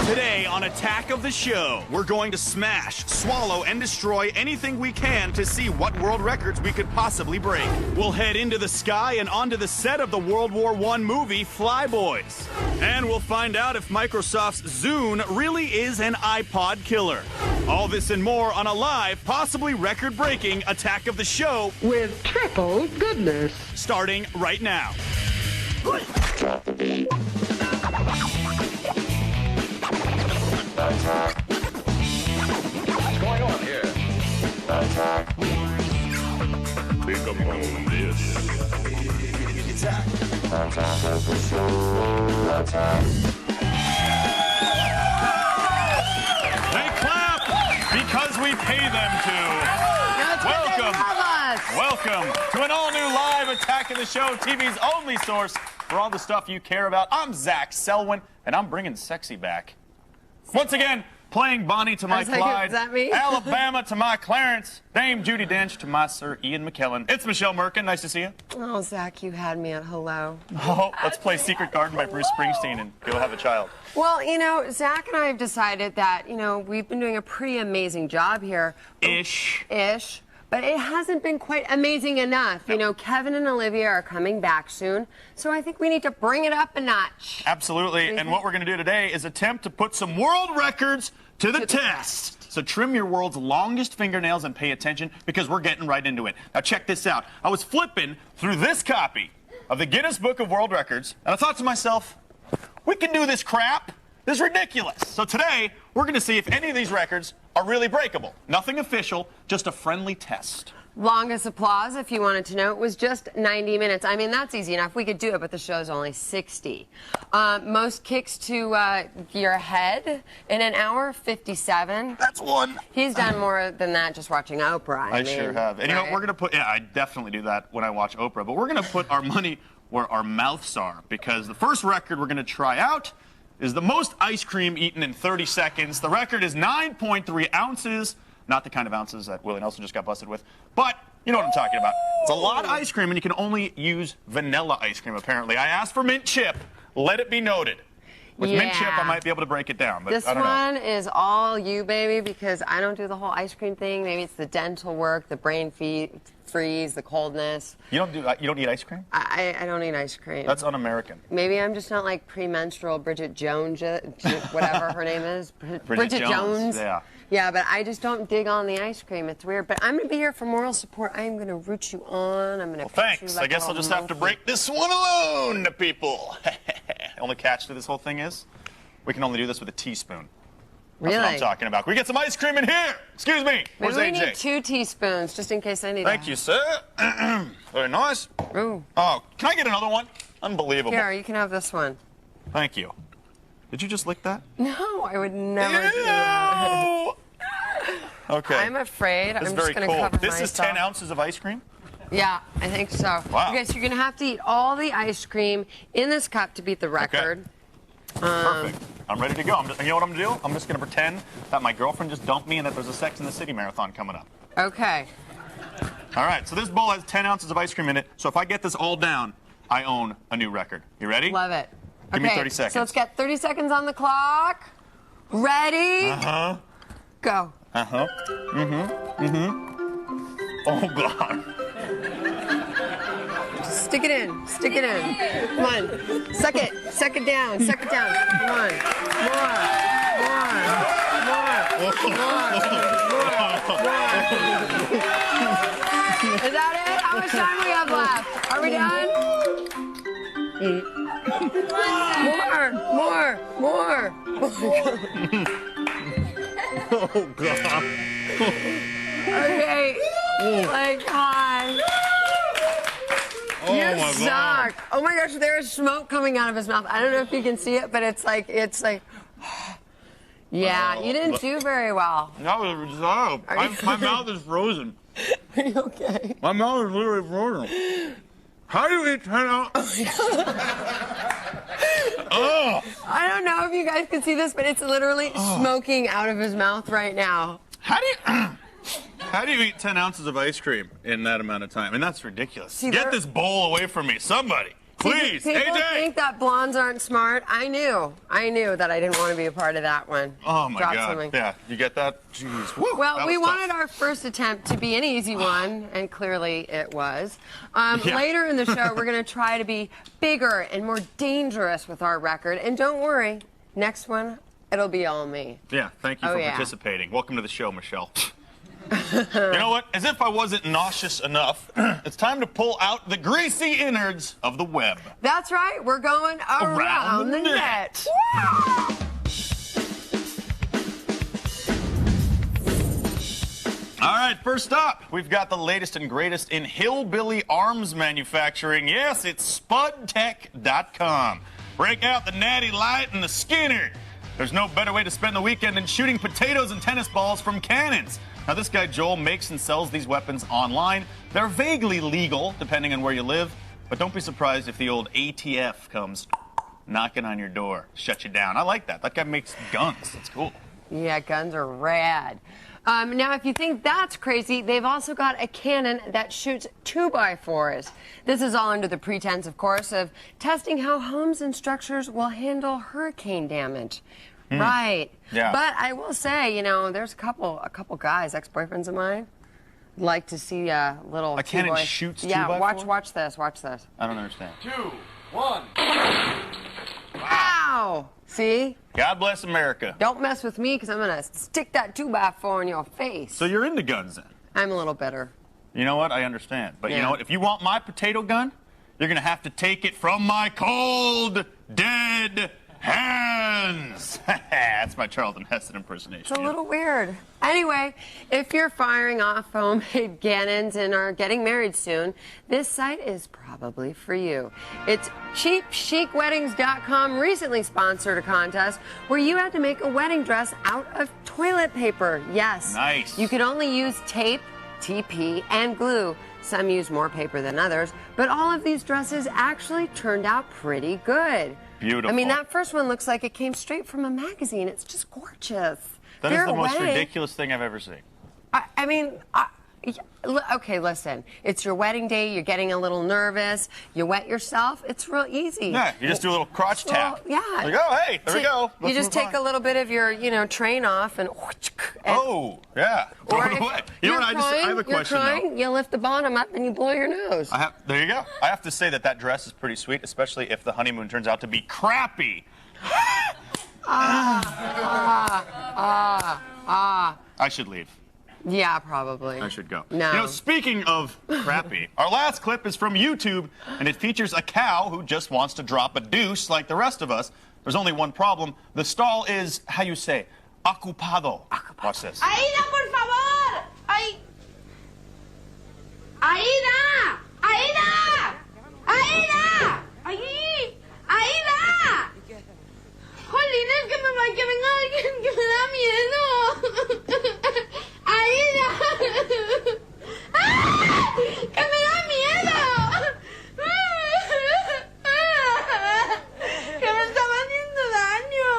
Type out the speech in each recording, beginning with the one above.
Today on Attack of the Show, we're going to smash, swallow, and destroy anything we can to see what world records we could possibly break. We'll head into the sky and onto the set of the World War I movie Flyboys. And we'll find out if Microsoft's Zune really is an iPod killer. All this and more on a live, possibly record-breaking Attack of the Show with triple goodness. Starting right now. What's going on here? Think upon this. Attack of the Show. They clap because we pay them to. Welcome to an all-new live Attack of the Show, TV's only source for all the stuff you care about. I'm Zach Selwyn, and I'm bringing sexy back. Once again, playing Bonnie to my Clyde, Alabama to my Clarence, Dame Judi Dench to my Sir Ian McKellen. It's Michelle Merkin. Nice to see you. Oh, Zach, you had me at hello. Oh, let's play Secret Garden by Bruce Springsteen and go have a child. Well, you know, Zach and I have decided that, you know, we've been doing a pretty amazing job here. Ish. But it hasn't been quite amazing enough. You know, Kevin and Olivia are coming back soon, so I think we need to bring it up a notch. Absolutely, and what we're going to do today is attempt to put some world records to the test. So trim your world's longest fingernails and pay attention because we're getting right into it. Now check this out. I was flipping through this copy of the Guinness Book of World Records, and I thought to myself, we can do this crap. This is ridiculous. So today, we're going to see if any of these records are really breakable. Nothing official, just a friendly test. Longest applause, if you wanted to know, it was just 90 minutes. I mean, that's easy enough. We could do it, but the show's only 60. Most kicks to your head in an hour, 57. That's one. He's done more than that just watching Oprah. I sure have. And you know what, we're going to put, I definitely do that when I watch Oprah, but we're going to put our money where our mouths are, because the first record we're going to try out is the most ice cream eaten in 30 seconds. The record is 9.3 ounces. Not the kind of ounces that Willie Nelson just got busted with, but you know what I'm talking about. It's a lot of ice cream, and you can only use vanilla ice cream, apparently. I asked for mint chip. Let it be noted. With mint chip, I might be able to break it down, but this I don't know. one is all you, baby, because I don't do the whole ice cream thing. Maybe it's the dental work, the brain freeze, the coldness. You don't eat ice cream? I don't eat ice cream. That's un-American. Maybe I'm just not like premenstrual Bridget Jones, whatever her name is. Bridget Jones. Yeah. Yeah, but I just don't dig on the ice cream. It's weird. But I'm going to be here for moral support. I'm going to root you on. I'm going to Well, thanks. I guess I'll just have to break this one alone to people. Only catch to this whole thing is we can only do this with a teaspoon. That's really? what I'm talking about. Can we get some ice cream in here? Excuse me. Where's Maybe we AJ? need 2 teaspoons, just in case I need Thank you, sir. Very nice. Ooh. Oh, can I get another one? Unbelievable. Here, you can have this one. Thank you. Did you just lick that? No, I would never do that. Okay. I'm afraid. This is I'm very just going to cold. cover This myself. is 10 ounces of ice cream? Yeah, I think so. Wow. Okay, so you're going to have to eat all the ice cream in this cup to beat the record. Okay. Perfect. I'm ready to go. You know what I'm going to do? I'm just going to pretend that my girlfriend just dumped me and that there's a Sex in the City marathon coming up. Okay. All right, so this bowl has 10 ounces of ice cream in it. So if I get this all down, I own a new record. You ready? Love it. Give me 30 seconds. So let's get 30 seconds on the clock. Ready? Uh-huh. Go. Uh-huh. Mm-hmm. Mm-hmm. Oh, God. Stick it in. Stick it in. Come on. Suck it. Suck it down. Suck it down. Come on. More. Is that it? How much time we have left? Are we done? More. Oh, God. Okay. Like, hi. Oh, You my suck. God. Oh my gosh, there is smoke coming out of his mouth. I don't know if you can see it, but it's like, yeah, you didn't do very well. That was bizarre. My mouth is frozen. Are you okay? My mouth is literally frozen. How do you eat 10 ounces? Oh. I don't know if you guys can see this, but it's literally smoking out of his mouth right now. How do you eat 10 ounces of ice cream in that amount of time? And that's ridiculous. See, Get this bowl away from me, somebody. Please, People AJ. think that blondes aren't smart. I knew that I didn't want to be a part of that one. Oh my Drop God. something. Yeah, you get that? Jeez. Woo, Well, that we was tough. wanted our first attempt to be an easy one, and clearly it was. Yeah. Later in the show, we're going to try to be bigger and more dangerous with our record. And don't worry, next one, it'll be all me. Yeah, thank you Oh, for yeah. participating. Welcome to the show, Michelle. You know what? As if I wasn't nauseous enough, it's time to pull out the greasy innards of the web. That's right, we're going around the net. All right, first up, we've got the latest and greatest in hillbilly arms manufacturing. Yes, it's spudtech.com. Break out the Natty Light and the Skinner. There's no better way to spend the weekend than shooting potatoes and tennis balls from cannons. Now, this guy Joel makes and sells these weapons online. They're vaguely legal, depending on where you live, but don't be surprised if the old ATF comes knocking on your door, shut you down. I like that. That guy makes guns. That's cool. Yeah, guns are rad. Now, if you think that's crazy, they've also got a cannon that shoots 2x4s. This is all under the pretense, of course, of testing how homes and structures will handle hurricane damage. Right. Yeah. But I will say, you know, there's a couple guys, ex-boyfriends of mine, like to see a little. A cannon 2x4. shoots Yeah, 2x4? watch this. Watch this. I don't understand. 2, 1. Ow! See? God bless America. Don't mess with me, because I'm gonna stick that 2x4 in your face. So you're into guns then? I'm a little bitter. You know what? I understand. But you Yeah. know what? If you want my potato gun, you're going to have to take it from my cold, dead hands. That's my Charlton Heston impersonation. It's a little weird. Anyway, if you're firing off homemade cannons and are getting married soon, this site is probably for you. It's CheapChicWeddings.com recently sponsored a contest where you had to make a wedding dress out of toilet paper. Yes. Nice. You could only use tape, TP, and glue. Some use more paper than others, but all of these dresses actually turned out pretty good. Beautiful. I mean, that first one looks like it came straight from a magazine. It's just gorgeous. That is Fair the most way. ridiculous thing I've ever seen. Okay, listen. It's your wedding day. You're getting a little nervous. You wet yourself. It's real easy. Yeah, you just do a little crotch tap. Yeah. Like, oh, hey, there we go. You just take a little bit of your, train off and. Oh, yeah. Throw Or it if away. You know you're what? I have a question, you're crying, though. you lift the bottom up and you blow your nose. There you go. I have to say that dress is pretty sweet, especially if the honeymoon turns out to be crappy. I should leave. Yeah, probably. I should go. No. You know, speaking of crappy, our last clip is from YouTube, and it features a cow who just wants to drop a deuce like the rest of us. There's only one problem. The stall is, how you say, ocupado. Watch this. Aida, por favor. Aida. Aida. Aida. Aida. Jolín, es que venga alguien que me da miedo. Aida. ¡Ah! ¡Que me da miedo! ¡Que me estaba haciendo daño!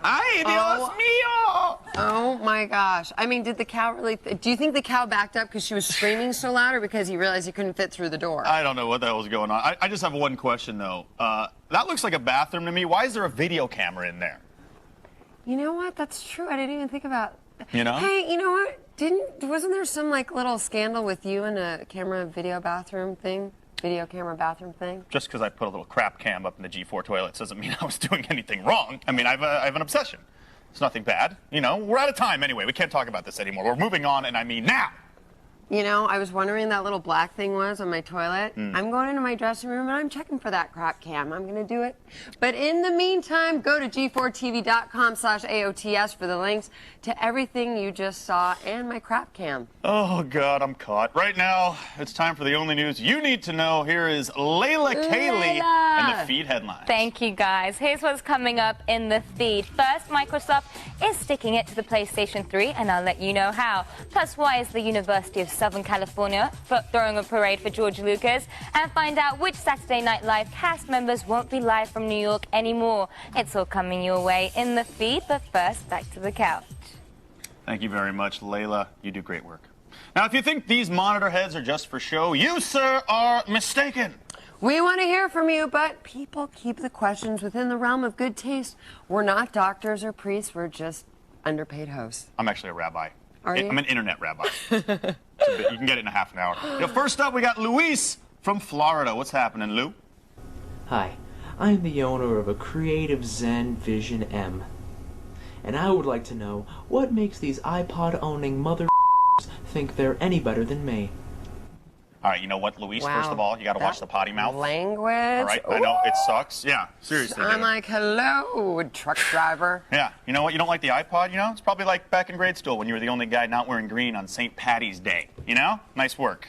Ay, Dios mío! Oh my gosh. I mean, did the cow really. Do you think the cow backed up because she was screaming so loud or because he realized he couldn't fit through the door? I don't know what the hell was going on. I just have one question, though. That looks like a bathroom to me. Why is there a video camera in there? You know what? That's true. I didn't even think about. You know? Hey, you know what? Wasn't there some little scandal with you and a video camera bathroom thing? Just because I put a little crap cam up in the G4 toilets doesn't mean I was doing anything wrong. I mean, I have an obsession. It's nothing bad. You know, we're out of time anyway. We can't talk about this anymore. We're moving on, and I mean now. You know, I was wondering that little black thing was on my toilet. I'm going into my dressing room and I'm checking for that crap cam. I'm going to do it. But in the meantime, go to g4tv.com/AOTS for the links to everything you just saw and my crap cam. Oh, God, I'm caught. Right now, it's time for the only news you need to know. Here is Layla Kaylee and the feed headlines. Thank you, guys. Here's what's coming up in the feed. First, Microsoft is sticking it to the PlayStation 3, and I'll let you know how. Plus, why is the University of Southern California throwing a parade for George Lucas? And find out which Saturday Night Live cast members won't be live from New York anymore. It's all coming your way in the feed, but first, back to the couch. Thank you very much, Layla. You do great work. Now, if you think these monitor heads are just for show, you, sir, are mistaken. We want to hear from you, but people keep the questions within the realm of good taste. We're not doctors or priests. We're just underpaid hosts. I'm actually a rabbi. Are you? I'm an internet rabbi. You can get it in a half an hour. First up, we got Luis from Florida. What's happening, Lou? Hi, I am the owner of a Creative Zen Vision M. And I would like to know what makes these iPod-owning mother think they're any better than me. All right, you know what, Luis? Wow. First of all, you got to watch the potty mouth. Language. All right, I know it sucks. Yeah, seriously. I'm dude. like, hello, truck driver. Yeah, you know what? You don't like the iPod, you know? It's probably like back in grade school when you were the only guy not wearing green on St. Patty's Day. You know? Nice work.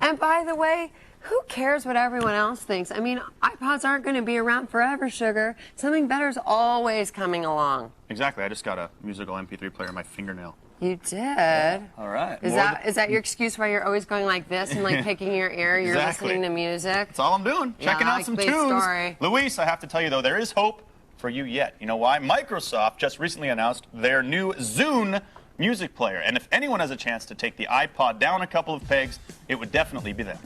And by the way, who cares what everyone else thinks? I mean, iPods aren't going to be around forever, sugar. Something better's always coming along. Exactly. I just got a musical MP3 player in my fingernail. You did. All right. Is that your excuse why you're always going like this and like picking your ear? You're Exactly. listening to music. That's all I'm doing. Checking out some complete tunes. story. Luis, I have to tell you, though, there is hope for you yet. You know why? Microsoft just recently announced their new Zune music player. And if anyone has a chance to take the iPod down a couple of pegs, it would definitely be them.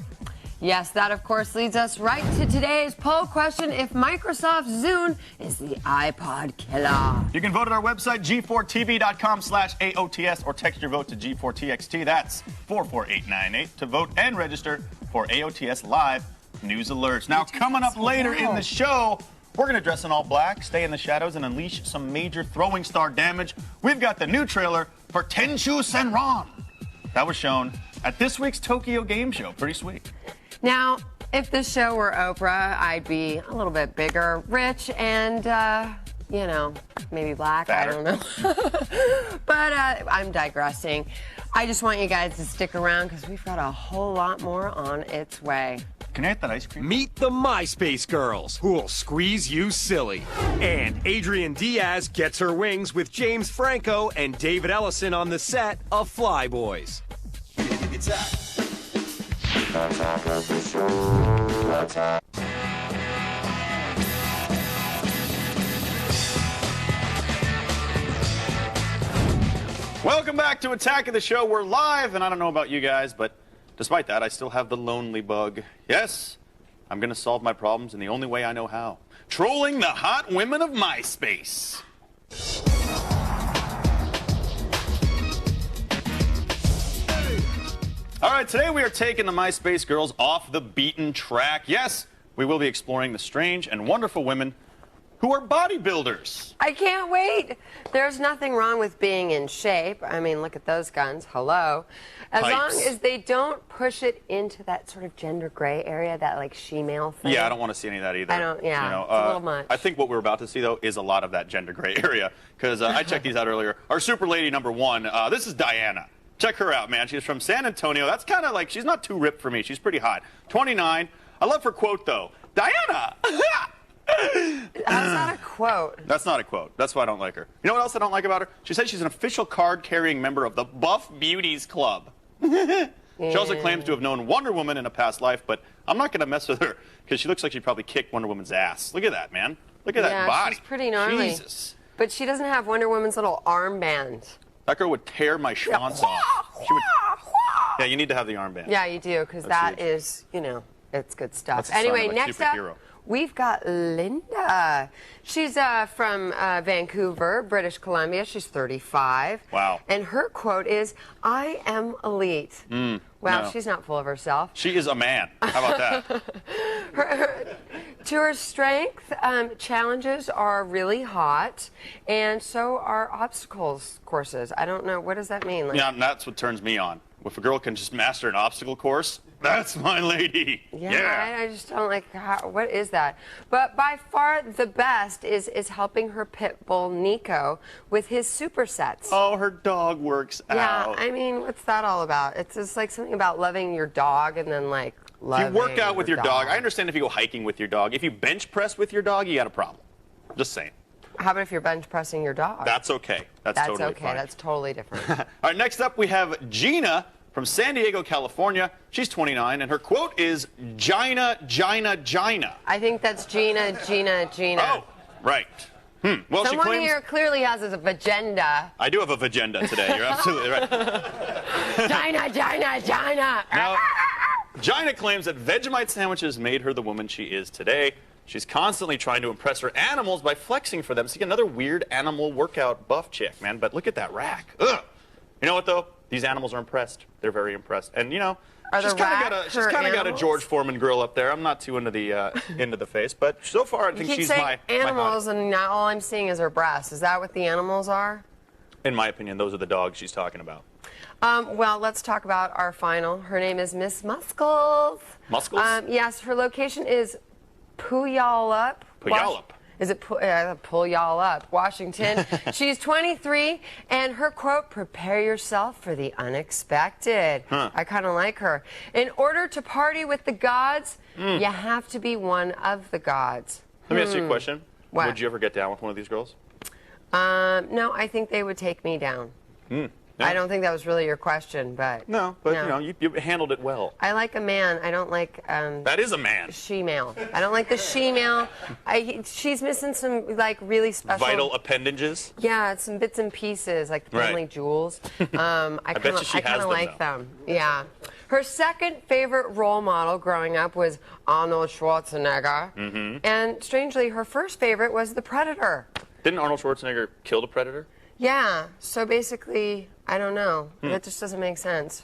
Yes, that of course leads us right to today's poll question: if Microsoft Zune is the iPod killer. You can vote at our website, g4tv.com/AOTS, or text your vote to G4TXT. That's 44898 to vote and register for AOTS Live News Alerts. Now, coming up later in the show, we're going to dress in all black, stay in the shadows, and unleash some major throwing star damage. We've got the new trailer for Tenchu Senran. That was shown at this week's Tokyo Game Show. Pretty sweet. Now, if this show were Oprah, I'd be a little bit bigger, rich, and, you know, maybe black. Fatter. I don't know. But I'm digressing. I just want you guys to stick around because we've got a whole lot more on its way. Can I get that ice cream? Meet the MySpace girls, who'll squeeze you silly. And Adrian Diaz gets her wings with James Franco and David Ellison on the set of Fly Boys. Welcome back to Attack of the Show. We're live, and I don't know about you guys, but despite that, I still have the lonely bug. Yes, I'm going to solve my problems in the only way I know how. Trolling the hot women of MySpace. All right, today we are taking the MySpace girls off the beaten track. Yes, we will be exploring the strange and wonderful women who are bodybuilders. I can't wait. There's nothing wrong with being in shape. I mean, look at those guns. Hello. As Pipes. long as they don't push it into that sort of gender gray area, that like she-male thing. Yeah, I don't want to see any of that either. I don't, yeah, You know, it's a little much. I think what we're about to see, though, is a lot of that gender gray area. Because I checked these out earlier. Our super lady number one, this is Diana. Check her out, man. She's from San Antonio. That's kind of like, she's not too ripped for me. She's pretty hot. 29. I love her quote, though. Diana! How's that a quote? That's not a quote. That's why I don't like her. You know what else I don't like about her? She says she's an official card-carrying member of the Buff Beauties Club. She also claims to have known Wonder Woman in a past life, but I'm not going to mess with her because she looks like she'd probably kick Wonder Woman's ass. Look at that, man. Look at that body. She's pretty gnarly. Jesus. But she doesn't have Wonder Woman's little armband. That girl would tear my schwanz off. She would, yeah, you need to have the armband. Yeah, you do, because That's that is, you know, it's good stuff. That's the sign Anyway, of a next up, superhero. we've got Linda. She's from Vancouver, British Columbia. She's 35. Wow. And her quote is, "I am elite." Wow, no. she's not full of herself. She is a man. How about that? To her strength, challenges are really hot, and so are obstacles courses. I don't know, what does that mean? Like, Yeah, that's what turns me on. If a girl can just master an obstacle course, that's my lady. Yeah, I just don't like what is that? But by far the best is helping her pit bull Nico with his supersets. Oh, her dog works yeah, out. I mean, what's that all about? It's just like something about loving your dog and then like loving If you work out with your dog, I understand if you go hiking with your dog. If you bench press with your dog, you got a problem. Just saying. How about if you're bench pressing your dog? That's okay. That's totally okay. fine. That's totally different. All right, next up we have Gina from San Diego, California. She's 29, and her quote is, "Gina, Gina, Gina." I think that's Gina. Oh, right. Well, she Someone claims... here clearly has a vagenda. I do have a vagenda today. You're absolutely right. Gina. Now, Gina claims that Vegemite sandwiches made her the woman she is today. She's constantly trying to impress her animals by flexing for them. See, another weird animal workout buff chick, man. But look at that rack. Ugh. You know what, though? These animals are impressed. They're very impressed. And, you know, she's kind of got a George Foreman grill up there. I'm not too into the face, but so far I think she's my animals, my and now all I'm seeing is her breasts. Is that what the animals are? In my opinion, those are the dogs she's talking about. Well, let's talk about our final. Her name is Miss Muscles. Muscles? Yes, her location is Puyallup. Is it Pull Y'all Up, Washington? She's 23, and her quote, "Prepare yourself for the unexpected." I kind of like her. In order to party with the gods, you have to be one of the gods. Let me ask you a question. What? Would you ever get down with one of these girls? No, I think they would take me down. No. I don't think that was really your question, but... No, but you know, you handled it well. I like a man. I don't like... that is a man. She-male. I don't like the she-male. She's missing some, like, really special... Vital appendages? Yeah, some bits and pieces, like the family jewels. I kind of like them. Yeah. Her second favorite role model growing up was Arnold Schwarzenegger. And strangely, her first favorite was The Predator. Didn't Arnold Schwarzenegger kill the Predator? Yeah, so basically, I don't know. That just doesn't make sense.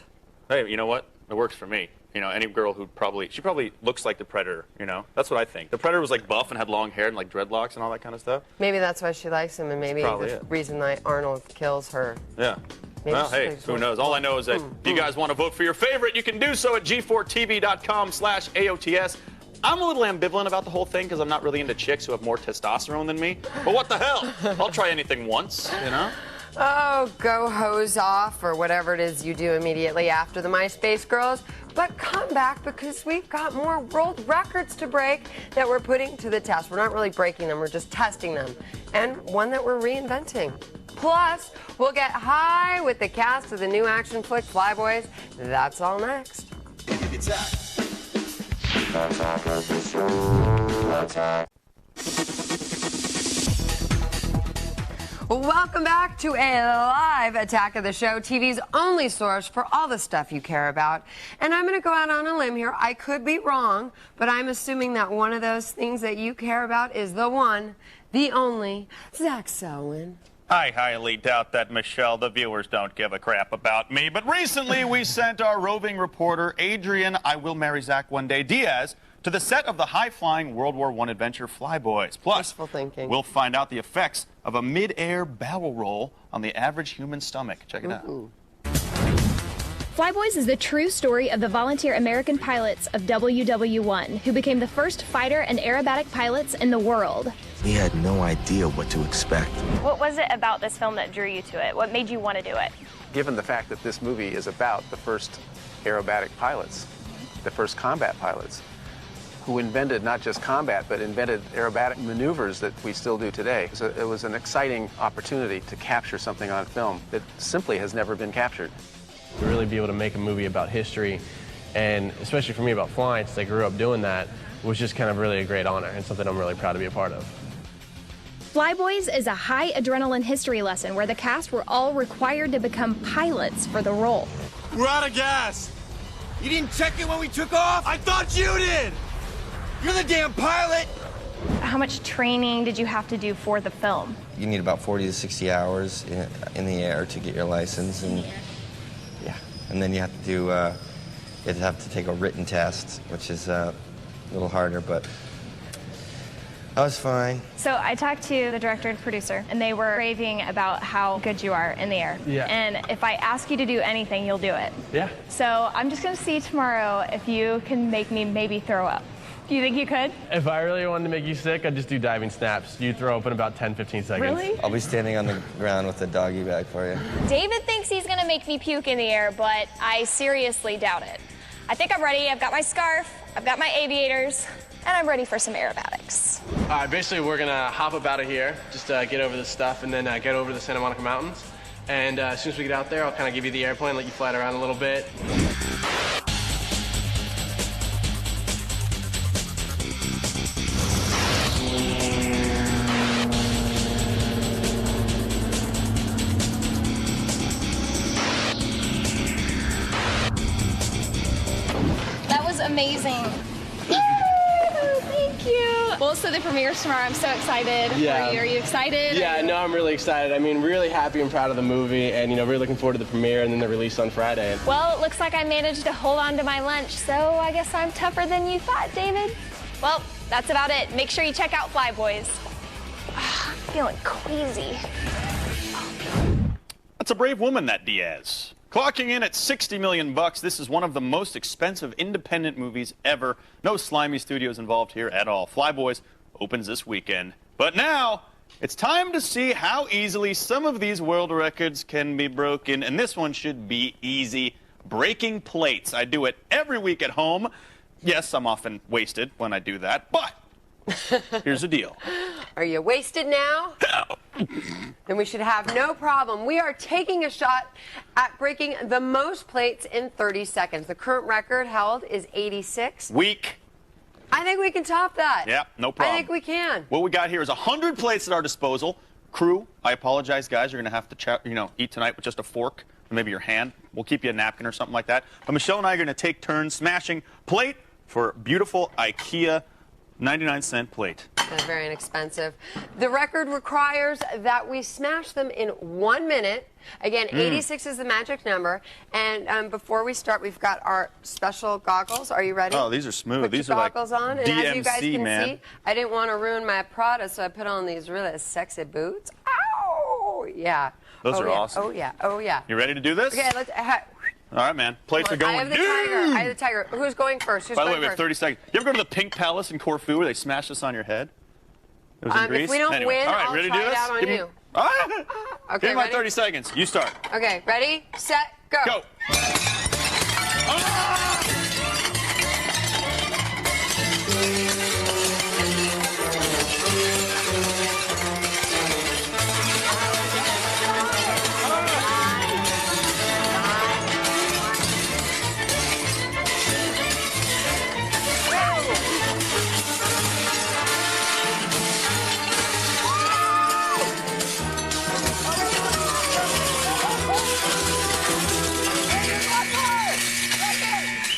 Hey, you know what? It works for me. You know, any girl who she probably looks like the Predator, you know? That's what I think. The Predator was like buff and had long hair and like dreadlocks and all that kind of stuff. Maybe that's why she likes him, and maybe the reason that Arnold kills her. Yeah. Well, hey, who knows? All I know is that if you guys want to vote for your favorite, you can do so at g4tv.com/AOTS. I'm a little ambivalent about the whole thing because I'm not really into chicks who have more testosterone than me. But what the hell? I'll try anything once, you know? Oh, go hose off or whatever it is you do immediately after the MySpace Girls. But come back because we've got more world records to break that we're putting to the test. We're not really breaking them, we're just testing them. And one that we're reinventing. Plus, we'll get high with the cast of the new action flick Flyboys. That's all next. Welcome back to a live Attack of the Show, TV's only source for all the stuff you care about. And I'm going to go out on a limb here. I could be wrong, but I'm assuming that one of those things that you care about is the one, the only, Zach Selwyn. I highly doubt that, Michelle. The viewers don't give a crap about me. But recently, we sent our roving reporter, Adrian, I Will Marry Zach One Day Diaz, to the set of the high-flying World War I adventure Flyboys. Plus, we'll find out the effects of a mid-air barrel roll on the average human stomach. Check it out. Flyboys is the true story of the volunteer American pilots of WW1, who became the first fighter and aerobatic pilots in the world. We had no idea what to expect. What was it about this film that drew you to it? What made you want to do it? Given the fact that this movie is about the first aerobatic pilots, the first combat pilots, who invented not just combat, but invented aerobatic maneuvers that we still do today. So it was an exciting opportunity to capture something on film that simply has never been captured. To really be able to make a movie about history, and especially for me about flying, since I grew up doing that, was just kind of really a great honor and something I'm really proud to be a part of. Flyboys is a high adrenaline history lesson where the cast were all required to become pilots for the role. We're out of gas. You didn't check it when we took off? I thought you did. You're the damn pilot. How much training did you have to do for the film? You need about 40 to 60 hours in the air to get your license, and and then you have to do, you have to take a written test, which is a little harder, but I was fine. So I talked to the director and producer, and they were raving about how good you are in the air. Yeah. And if I ask you to do anything, you'll do it. Yeah. So I'm just going to see tomorrow if you can make me maybe throw up. Do you think you could? If I really wanted to make you sick, I'd just do diving snaps. You throw up in about 10, 15 seconds. Really? I'll be standing on the ground with a doggy bag for you. David thinks he's going to make me puke in the air, but I seriously doubt it. I think I'm ready. I've got my scarf, I've got my aviators, and I'm ready for some aerobatics. All right, basically we're going to hop up out of here, just get over this stuff, and then get over the Santa Monica Mountains. And as soon as we get out there, I'll kind of give you the airplane, let you fly it around a little bit. amazing. Thank you. Well, so the premiere's tomorrow. I'm so excited. Yeah. Are you excited? Yeah, no, I'm really excited. I mean, really happy and proud of the movie, and really looking forward to the premiere and then the release on Friday. Well, it looks like I managed to hold on to my lunch, so I guess I'm tougher than you thought, David. Well, that's about it. Make sure you check out Fly Boys. I'm feeling queasy. That's a brave woman, that Diaz. Clocking in at $60 million, this is one of the most expensive independent movies ever. No slimy studios involved here at all. Fly Boys opens this weekend. But now, it's time to see how easily some of these world records can be broken, and this one should be easy. Breaking plates. I do it every week at home. Yes, I'm often wasted when I do that, but here's the deal. Are you wasted now? Then we should have no problem. We are taking a shot at breaking the most plates in 30 seconds. The current record held is 86. Weak. I think we can top that. Yeah, no problem. I think we can. What we got here is 100 plates at our disposal. Crew, I apologize, guys. You're going to have to eat tonight with just a fork or maybe your hand. We'll keep you a napkin or something like that. But Michelle and I are going to take turns smashing plate for beautiful IKEA 99-cent plate. That's very inexpensive. The record requires that we smash them in 1 minute. Again, 86 is the magic number. And before we start, we've got our special goggles. Are you ready? Oh, these are smooth. Put These your are goggles like on. And DMC, as you guys can man. see, I didn't want to ruin my Prada, so I put on these really sexy boots. Ow! Yeah. Those are yeah. awesome. Oh, yeah. Oh, yeah. You ready to do this? Okay, let's... All right, man. Plates are going. I have the tiger. I have the tiger. Who's going first? Who's By the way, going we have first? 30 seconds. You ever go to the Pink Palace in Corfu where they smash this on your head? It was in Greece? If we don't Anyway. win, all right, I'll ready try to do it this? out on Give me- you. Okay, Give me my ready? 30 seconds. You start. Okay, ready, set, go. Go.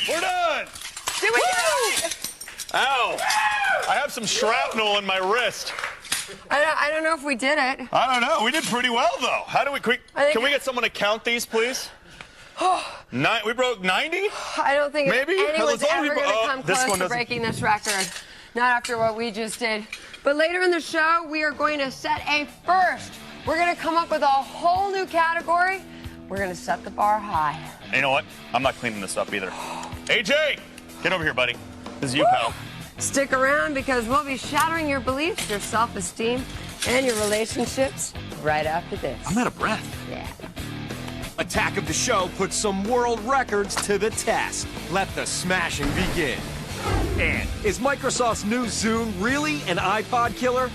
We're done. Did we do it? Ow. I have some shrapnel in my wrist. I don't know if we did it. I don't know. We did pretty well, though. How do we? Can we get someone to count these, please? We broke 90? I don't think Maybe? anyone's As long as ever we- going to oh, come this close one to doesn't- breaking this record. Not after what we just did. But later in the show, we are going to set a first. We're going to come up with a whole new category. We're going to set the bar high. You know what? I'm not cleaning this up either. AJ, get over here, buddy. This is you, pal. Stick around because we'll be shattering your beliefs, your self-esteem, and your relationships right after this. I'm out of breath. Yeah. Attack of the Show puts some world records to the test. Let the smashing begin. And is Microsoft's new Zune really an iPod killer?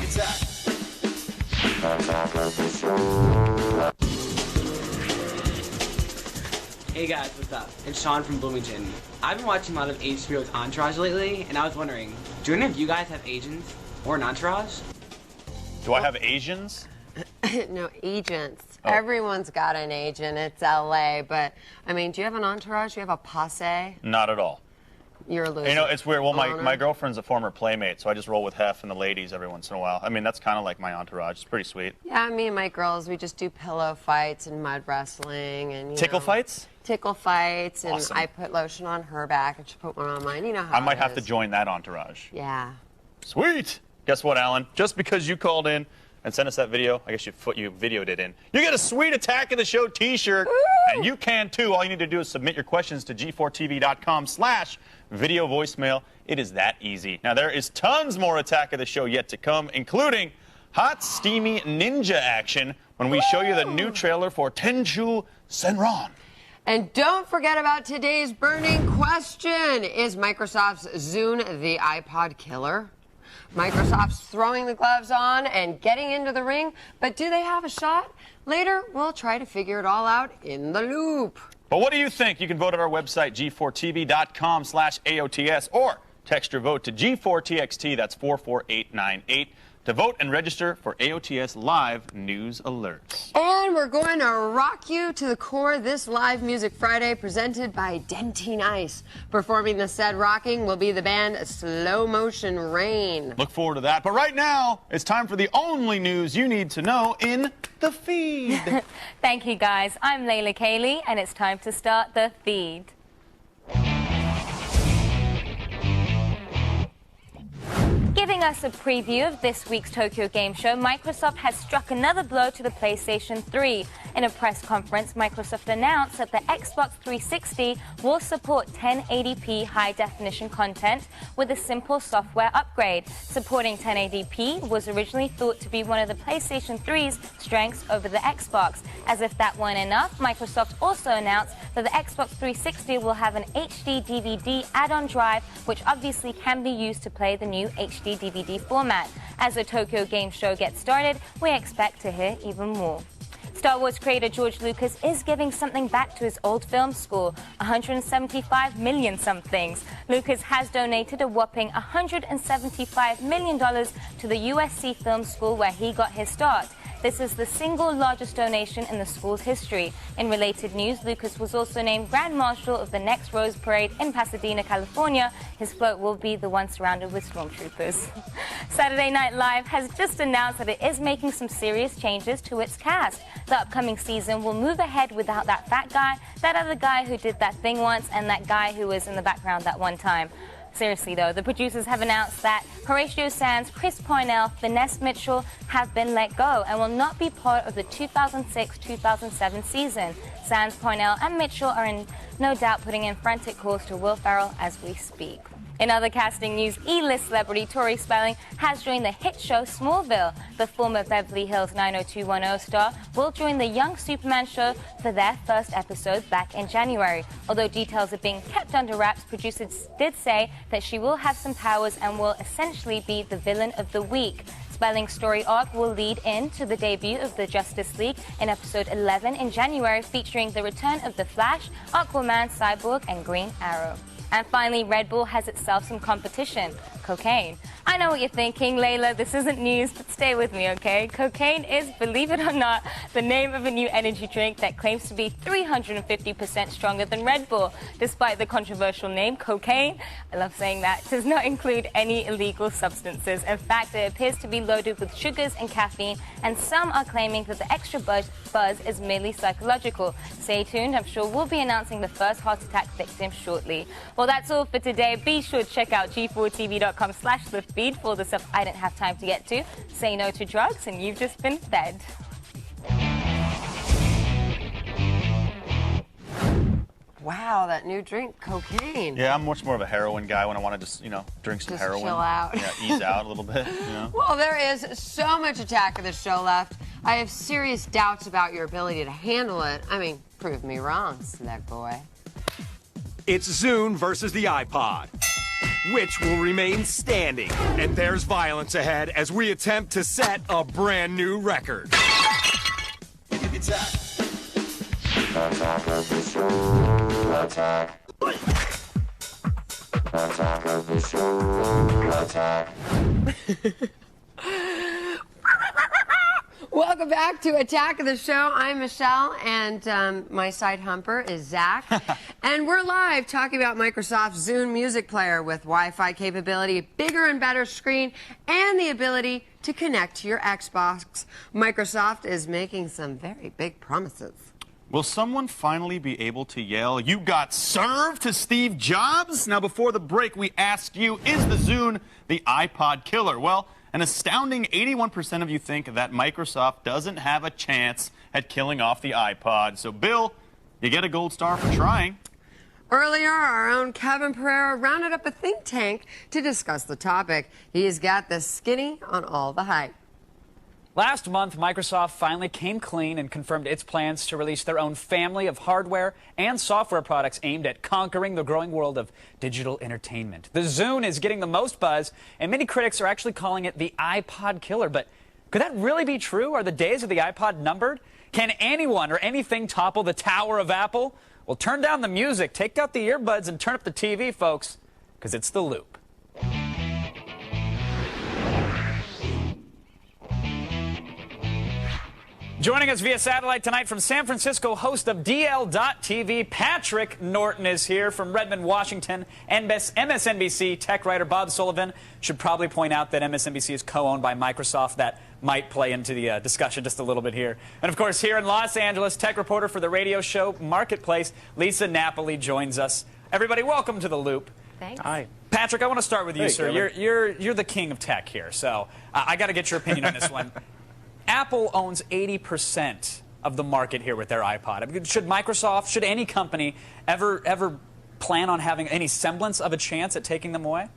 It's that. Hey guys, what's up? It's Sean from Bloomington. I've been watching a lot of HBO's Entourage lately, and I was wondering, do any of you guys have agents or an entourage? Do I have Asians? No, agents. Oh. Everyone's got an agent. It's LA. But, I mean, do you have an entourage? Do you have a posse? Not at all. You're a loser. You know, it's weird. Well, Loner. my girlfriend's a former playmate, so I just roll with Hef and the ladies every once in a while. I mean, that's kind of like my entourage. It's pretty sweet. Yeah, me and my girls, we just do pillow fights and mud wrestling and Tickle fights? Tickle fights, and Awesome. I put lotion on her back and she put one on mine. You know how I might it have to is. join that entourage. Yeah. Sweet. Guess what, Alan? Just because you called in and sent us that video, I guess you videoed it in, you get a sweet Attack of the Show t-shirt, and you can too. All you need to do is submit your questions to g4tv.com/video voicemail. It is that easy. Now, there is tons more Attack of the Show yet to come, including hot, steamy ninja action when we show you the new trailer for Tenchu Senran. And don't forget about today's burning question. Is Microsoft's Zune the iPod killer? Microsoft's throwing the gloves on and getting into the ring, but do they have a shot? Later, we'll try to figure it all out in the loop. But what do you think? You can vote at our website, g4tv.com/AOTS, or text your vote to G4TXT. That's 44898. to vote and register for AOTS Live News Alerts. And we're going to rock you to the core this Live Music Friday presented by Dentine Ice. Performing the said rocking will be the band Slow Motion Rain. Look forward to that. But right now, it's time for the only news you need to know in the feed. Thank you, guys. I'm Layla Kaylee, and it's time to start the feed. Giving us a preview of this week's Tokyo Game Show, Microsoft has struck another blow to the PlayStation 3. In a press conference, Microsoft announced that the Xbox 360 will support 1080p high-definition content with a simple software upgrade. Supporting 1080p was originally thought to be one of the PlayStation 3's strengths over the Xbox. As if that weren't enough, Microsoft also announced that the Xbox 360 will have an HD DVD add-on drive, which obviously can be used to play the new HD DVD format. As the Tokyo Game Show gets started, we expect to hear even more. Star Wars creator George Lucas is giving something back to his old film school, 175 million somethings. Lucas has donated a whopping $175 million to the USC Film School where he got his start. This is the single largest donation in the school's history. In related news, Lucas was also named Grand Marshal of the next Rose Parade in Pasadena, California. His float will be the one surrounded with stormtroopers. Saturday Night Live has just announced that it is making some serious changes to its cast. The upcoming season will move ahead without that fat guy, that other guy who did that thing once, and that guy who was in the background that one time. Seriously, though, the producers have announced that Horatio Sands, Chris Parnell, Vanessa Mitchell have been let go and will not be part of the 2006-2007 season. Sands, Parnell, and Mitchell are in no doubt putting in frantic calls to Will Ferrell as we speak. In other casting news, E-list celebrity Tori Spelling has joined the hit show Smallville. The former Beverly Hills 90210 star will join the Young Superman show for their first episode back in January. Although details are being kept under wraps, producers did say that she will have some powers and will essentially be the villain of the week. Spelling's story arc will lead into the debut of the Justice League in episode 11 in January, featuring the return of The Flash, Aquaman, Cyborg, and Green Arrow. And finally, Red Bull has itself some competition, cocaine. I know what you're thinking, Layla, this isn't news, but stay with me, okay? Cocaine is, believe it or not, the name of a new energy drink that claims to be 350% stronger than Red Bull. Despite the controversial name, cocaine, I love saying that, does not include any illegal substances. In fact, it appears to be loaded with sugars and caffeine, and some are claiming that the extra buzz is merely psychological. Stay tuned, I'm sure we'll be announcing the first heart attack victim shortly. Well, that's all for today. Be sure to check out g4tv.com/thefeed for all the stuff I didn't have time to get to. Say no to drugs, and you've just been fed. Wow, that new drink, cocaine. Yeah, I'm much more of a heroin guy when I want to just, drink some Just heroin. chill out. Yeah, ease out a little bit, Well, there is so much Attack of the Show left. I have serious doubts about your ability to handle it. I mean, prove me wrong, Snack Boy. It's Zune versus the iPod. Which will remain standing? And there's violence ahead as we attempt to set a brand new record. Attack of the show. Attack. Attack of the show. Attack. Welcome back to Attack of the Show. I'm Michelle, and my side humper is Zach. And we're live talking about Microsoft's Zune music player with Wi-Fi capability, bigger and better screen, and the ability to connect to your Xbox. Microsoft is making some very big promises. Will someone finally be able to yell, "You got served" to Steve Jobs? Now, before the break, we asked you, is the Zune the iPod killer? Well, an astounding 81% of you think that Microsoft doesn't have a chance at killing off the iPod. So, Bill, you get a gold star for trying. Earlier, our own Kevin Pereira rounded up a think tank to discuss the topic. He's got the skinny on all the hype. Last month, Microsoft finally came clean and confirmed its plans to release their own family of hardware and software products aimed at conquering the growing world of digital entertainment. The Zune is getting the most buzz, and many critics are actually calling it the iPod killer. But could that really be true? Are the days of the iPod numbered? Can anyone or anything topple the Tower of Apple? Well, turn down the music, take out the earbuds, and turn up the TV, folks, because it's The Loop. Joining us via satellite tonight from San Francisco, host of DL.TV, Patrick Norton is here. From Redmond, Washington, MSNBC tech writer Bob Sullivan. Should probably point out that MSNBC is co-owned by Microsoft. That might play into the discussion just a little bit here. And of course, here in Los Angeles, tech reporter for the radio show Marketplace, Lisa Napoli joins us. Everybody, welcome to The Loop. Thanks. Hi. Patrick, I want to start with you, sir. You're the king of tech here, so I got to get your opinion on this one. Apple owns 80% of the market here with their iPod. I mean, should Microsoft, should any company ever plan on having any semblance of a chance at taking them away?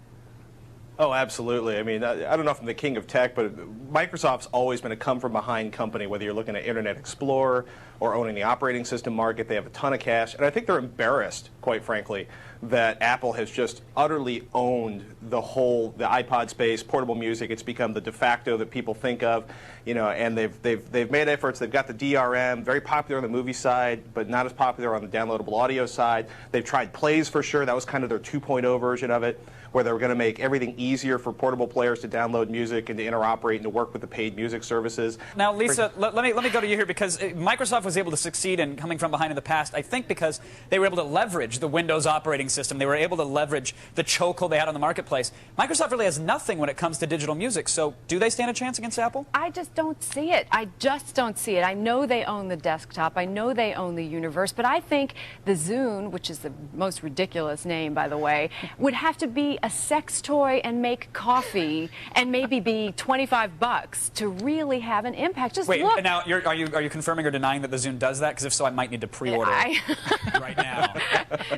Oh, absolutely. I mean, I don't know if I'm the king of tech, but Microsoft's always been a come-from-behind company, whether you're looking at Internet Explorer or owning the operating system market. They have a ton of cash, and I think they're embarrassed, quite frankly, that Apple has just utterly owned the iPod space, portable music. It's become the de facto that people think of, you know, and they've made efforts. They've got the DRM, very popular on the movie side, but not as popular on the downloadable audio side. They've tried Plays for sure. That was kind of their 2.0 version of it, where they were going to make everything easier for portable players to download music and to interoperate and to work with the paid music services. Now, Lisa, let me go to you here, because Microsoft was able to succeed in coming from behind in the past, I think because they were able to leverage the Windows operating system. They were able to leverage the chokehold they had on the marketplace. Microsoft really has nothing when it comes to digital music, so do they stand a chance against Apple? I just don't see it. I just don't see it. I know they own the desktop. I know they own the universe, but I think the Zune, which is the most ridiculous name, by the way, would have to be a sex toy and make coffee and maybe be $25 to really have an impact. Just wait, look. Now are you confirming or denying that the Zune does that? Because if so, I might need to pre-order right now.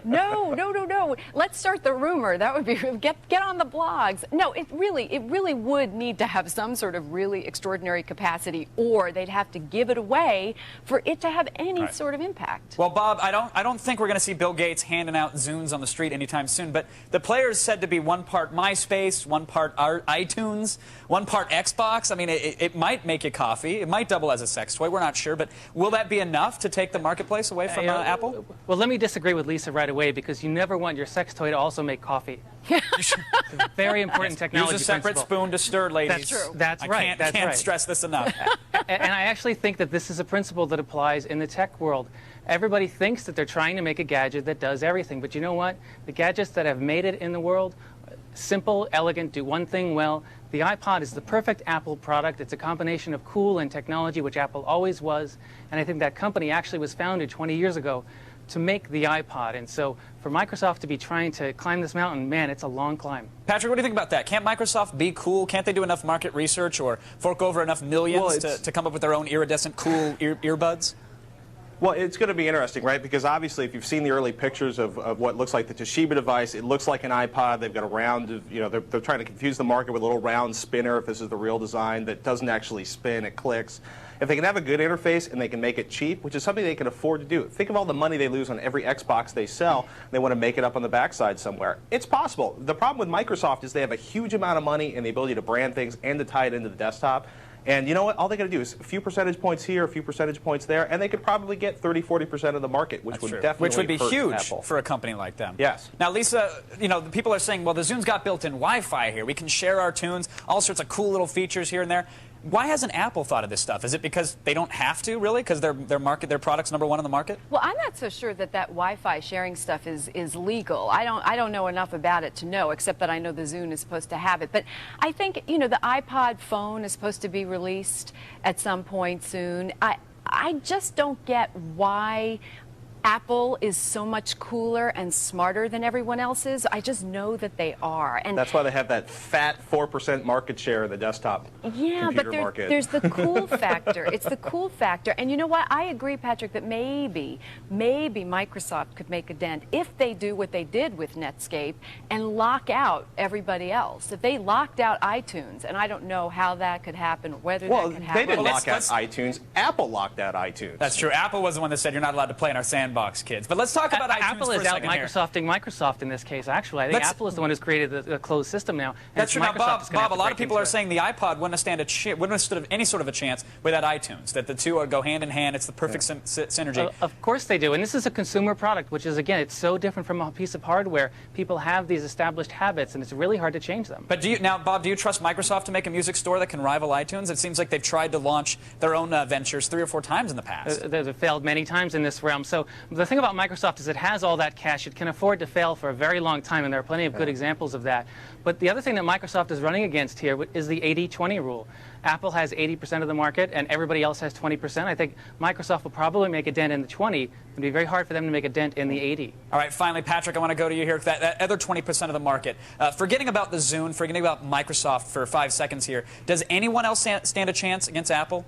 No. Let's start the rumor. That would be get on the blogs. No, it really would need to have some sort of really extraordinary capacity, or they'd have to give it away for it to have any sort of impact. Well, Bob, I don't think we're going to see Bill Gates handing out Zunes on the street anytime soon. But the player is said to be one part MySpace, one part iTunes, one part Xbox. I mean, it might make you coffee. It might double as a sex toy. We're not sure. But will that be enough to take the marketplace away from Apple? Well, let me disagree with Lisa right away, because you never want your sex toy to also make coffee. It's a very important technology Use a separate spoon to stir, ladies. That's true. That's right. I can't stress this enough. And I actually think that this is a principle that applies in the tech world. Everybody thinks that they're trying to make a gadget that does everything, but you know what? The gadgets that have made it in the world, simple, elegant, do one thing well. The iPod is the perfect Apple product. It's a combination of cool and technology, which Apple always was. And I think that company actually was founded 20 years ago to make the iPod. And so for Microsoft to be trying to climb this mountain, man, it's a long climb. Patrick, what do you think about that? Can't Microsoft be cool? Can't they do enough market research or fork over enough millions to come up with their own iridescent, cool earbuds? Well, it's going to be interesting, right? Because obviously, if you've seen the early pictures of what looks like the Toshiba device, it looks like an iPod. They've got a round, you know, they're trying to confuse the market with a little round spinner, if this is the real design, that doesn't actually spin, it clicks. If they can have a good interface and they can make it cheap, which is something they can afford to do. Think of all the money they lose on every Xbox they sell. They want to make it up on the backside somewhere. It's possible. The problem with Microsoft is they have a huge amount of money and the ability to brand things and to tie it into the desktop. And you know what? All they got to do is a few percentage points here, a few percentage points there, and they could probably get 30–40% of the market, which would definitely be hurt huge Apple. for a company like them. Yes. Now, Lisa, you know, people are saying, well, the Zune's got built-in Wi-Fi here. We can share our tunes, all sorts of cool little features here and there. Why hasn't Apple thought of this stuff? Is it because they don't have to, really? Because their product's #1 on the market? Well, I'm not so sure that Wi-Fi sharing stuff is legal. I don't know enough about it to know, except that I know the Zune is supposed to have it. But I think, you know, the iPod phone is supposed to be released at some point soon. I just don't get why Apple is so much cooler and smarter than everyone else is. I just know that they are. And that's why they have that fat 4% market share in the desktop computer market. There's the cool factor. It's the cool factor. And you know what? I agree, Patrick, that maybe Microsoft could make a dent if they do what they did with Netscape and lock out everybody else. If they locked out iTunes, and I don't know how that could happen, whether that could happen. They didn't lock out iTunes. Apple locked out iTunes. That's true. Apple was the one that said you're not allowed to play in our sandbox. sandbox kids. But let's talk about iTunes Apple for a is out second here. Microsofting Microsoft in this case, actually. I think Apple is the one who's created the closed system now. And That's true. Now, Bob, a lot of people are into it. saying the iPod wouldn't have stood any sort of a chance without iTunes, that the two would go hand in hand. It's the perfect synergy. Of course they do. And this is a consumer product, which is, again, it's so different from a piece of hardware. People have these established habits, and it's really hard to change them. But Bob, do you trust Microsoft to make a music store that can rival iTunes? It seems like they've tried to launch their own ventures 3 or 4 times in the past. They've failed many times in this realm. So the thing about Microsoft is it has all that cash. It can afford to fail for a very long time, and there are plenty of good examples of that. But the other thing that Microsoft is running against here is the 80-20 rule. Apple has 80% of the market, and everybody else has 20%. I think Microsoft will probably make a dent in the 20. It would be very hard for them to make a dent in the 80. All right, finally, Patrick, I want to go to you here. That other 20% of the market. Forgetting about the Zune, forgetting about Microsoft for 5 seconds here, does anyone else stand a chance against Apple?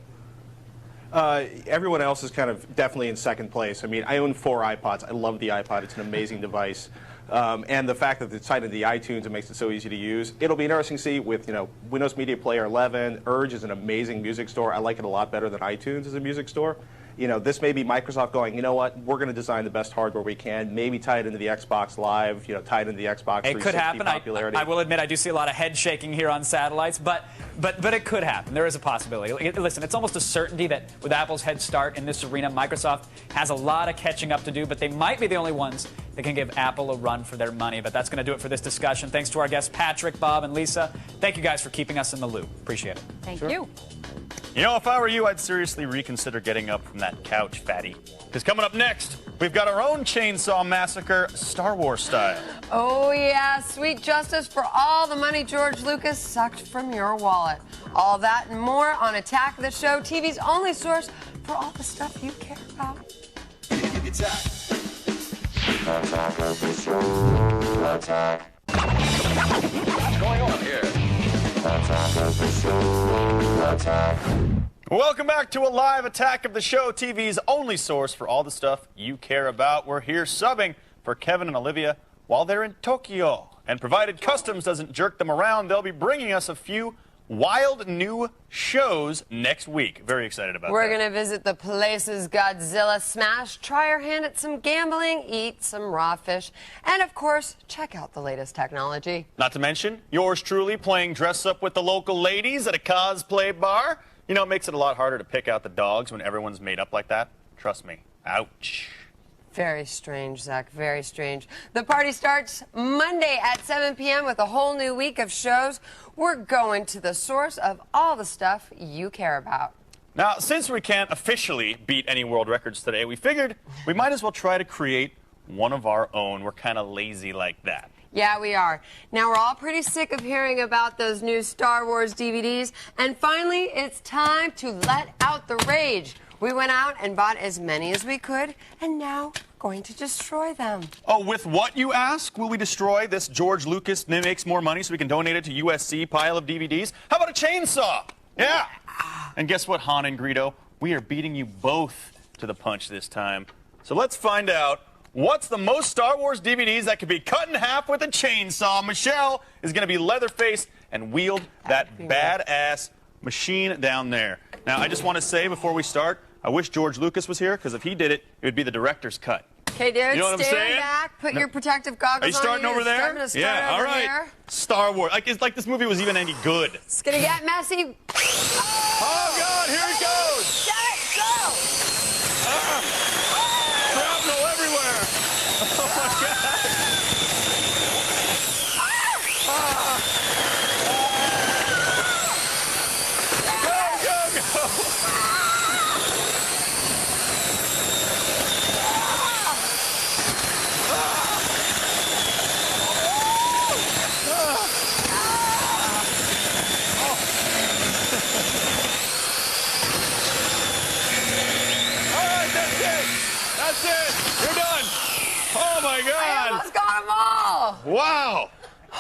Everyone else is kind of definitely in second place. I mean, I own 4 iPods. I love the iPod. It's an amazing device. And the fact that it's tied into the iTunes, it makes it so easy to use. It'll be interesting to see with, Windows Media Player 11. Urge is an amazing music store. I like it a lot better than iTunes as a music store. This may be Microsoft going, you know what, we're going to design the best hardware we can, maybe tie it into the Xbox Live, tie it into the Xbox 360 it could happen. popularity. I will admit I do see a lot of head shaking here on satellites, but it could happen. There is a possibility. Listen, it's almost a certainty that with Apple's head start in this arena, Microsoft has a lot of catching up to do, but they might be the only ones that can give Apple a run for their money. But that's going to do it for this discussion. Thanks to our guests, Patrick, Bob, and Lisa. Thank you guys for keeping us in the loop. Appreciate it. Thank you. If I were you, I'd seriously reconsider getting up from that couch, fatty. Because coming up next, we've got our own Chainsaw Massacre, Star Wars style. Oh, yeah, sweet justice for all the money George Lucas sucked from your wallet. All that and more on Attack of the Show, TV's only source for all the stuff you care about. Attack of the Show. Attack. What's going on here? Attack of the Show. Attack. Welcome back to a live Attack of the Show, TV's only source for all the stuff you care about. We're here subbing for Kevin and Olivia while they're in Tokyo. And provided Customs doesn't jerk them around, they'll be bringing us a few wild new shows next week. Very excited about that. We're going to visit the places Godzilla smashed, try our hand at some gambling, eat some raw fish, and of course, check out the latest technology. Not to mention, yours truly playing dress up with the local ladies at a cosplay bar. It makes it a lot harder to pick out the dogs when everyone's made up like that. Trust me. Ouch. Very strange, Zach. Very strange. The party starts Monday at 7 p.m. with a whole new week of shows. We're going to the source of all the stuff you care about. Now, since we can't officially beat any world records today, we figured we might as well try to create one of our own. We're kind of lazy like that. Yeah, we are. Now, we're all pretty sick of hearing about those new Star Wars DVDs. And finally, it's time to let out the rage. We went out and bought as many as we could, and now we're going to destroy them. Oh, with what, you ask? Will we destroy this George Lucas makes more money so we can donate it to USC pile of DVDs? How about a chainsaw? Yeah. And guess what, Han and Greedo? We are beating you both to the punch this time. So let's find out what's the most Star Wars DVDs that can be cut in half with a chainsaw. Michelle is going to be Leatherface and wield that badass machine down there. Now, I just want to say before we start, I wish George Lucas was here, because if he did it, it would be the director's cut. Okay, dude, you know what stand I'm saying? back, put your protective goggles on. Are you starting over there? Yeah, all right. here. Star Wars. It's like this movie was even any good. It's going to get messy. Oh, God, here it goes. Get it, go. Shrapnel everywhere. Oh, my God. That's it. You're done. Oh, my God. I almost got them all. Wow.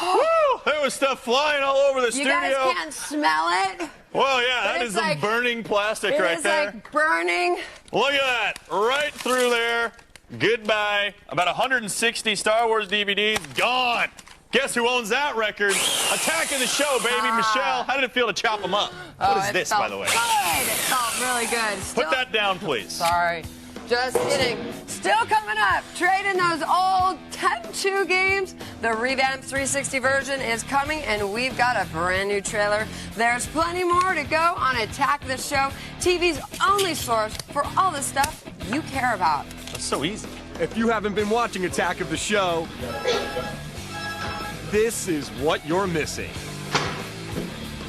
Woo! There was stuff flying all over the studio. You guys can't smell it. Well, yeah, But that it's is some like- burning plastic right there. It is like burning. Look at that. Right through there. Goodbye. About 160 Star Wars DVDs gone. Guess who owns that record? Attack of the Show, baby. Michelle, how did it feel to chop them up? What is it this, felt by the way? Good. It felt really good. Put that down, please. Sorry. Just kidding. Still coming up, trading those old 10-2 games. The revamped 360 version is coming, and we've got a brand new trailer. There's plenty more to go on Attack the Show, TV's only source for all the stuff you care about. That's so easy. If you haven't been watching Attack of the Show, this is what you're missing.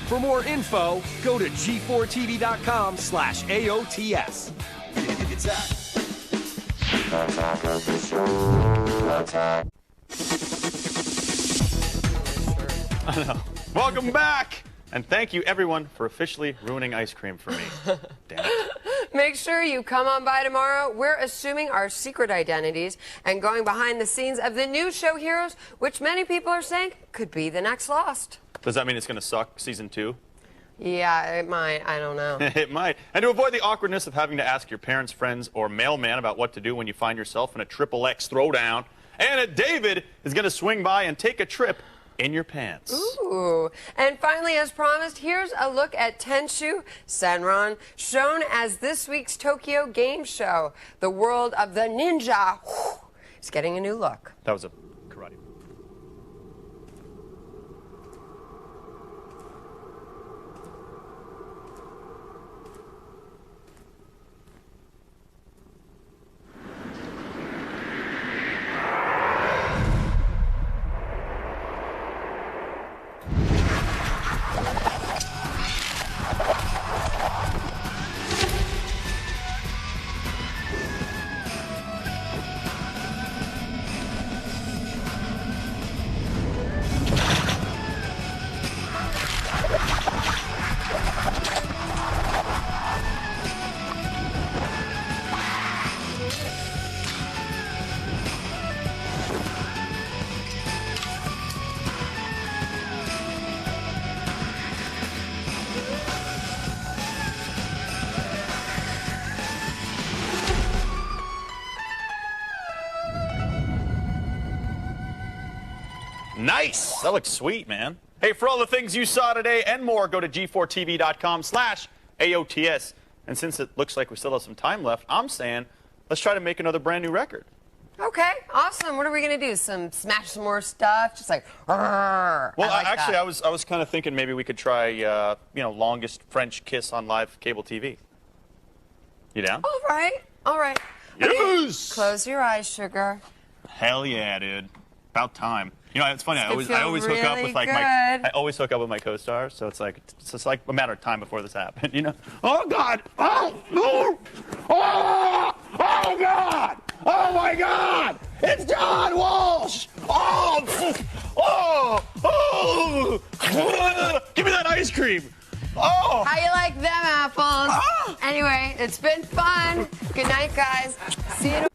For more info, go to g4tv.com/AOTS. Attack of the Show. Attack. I know. Welcome back! And thank you, everyone, for officially ruining ice cream for me. Damn it. Make sure you come on by tomorrow. We're assuming our secret identities and going behind the scenes of the new show Heroes, which many people are saying could be the next Lost. Does that mean it's going to suck, season 2? Yeah, it might. I don't know. It might. And to avoid the awkwardness of having to ask your parents, friends, or mailman about what to do when you find yourself in a XXX throwdown, Anna David is going to swing by and take a trip in your pants. Ooh. And finally, as promised, here's a look at Tenshu Senran, shown as this week's Tokyo game show. The world of the ninja is getting a new look. That was a karate. Nice! That looks sweet, man. Hey, for all the things you saw today and more, go to g4tv.com/AOTS. And since it looks like we still have some time left, I'm saying let's try to make another brand new record. Okay, awesome. What are we going to do? Smash some more stuff? Just like, rrr. Well, I was kind of thinking maybe we could try, longest French kiss on live cable TV. You down? All right, all right. Yes! Close your eyes, sugar. Hell yeah, dude. About time. You know, it's funny. I always really hook up with good. I always hook up with my co-stars, so it's just like a matter of time before this happened. You know? Oh God! Oh no! Oh! Oh God! Oh my God! It's John Walsh! Oh! Oh! Oh! Give me that ice cream! Oh! How you like them apples? Anyway, it's been fun. Good night, guys. See you tomorrow.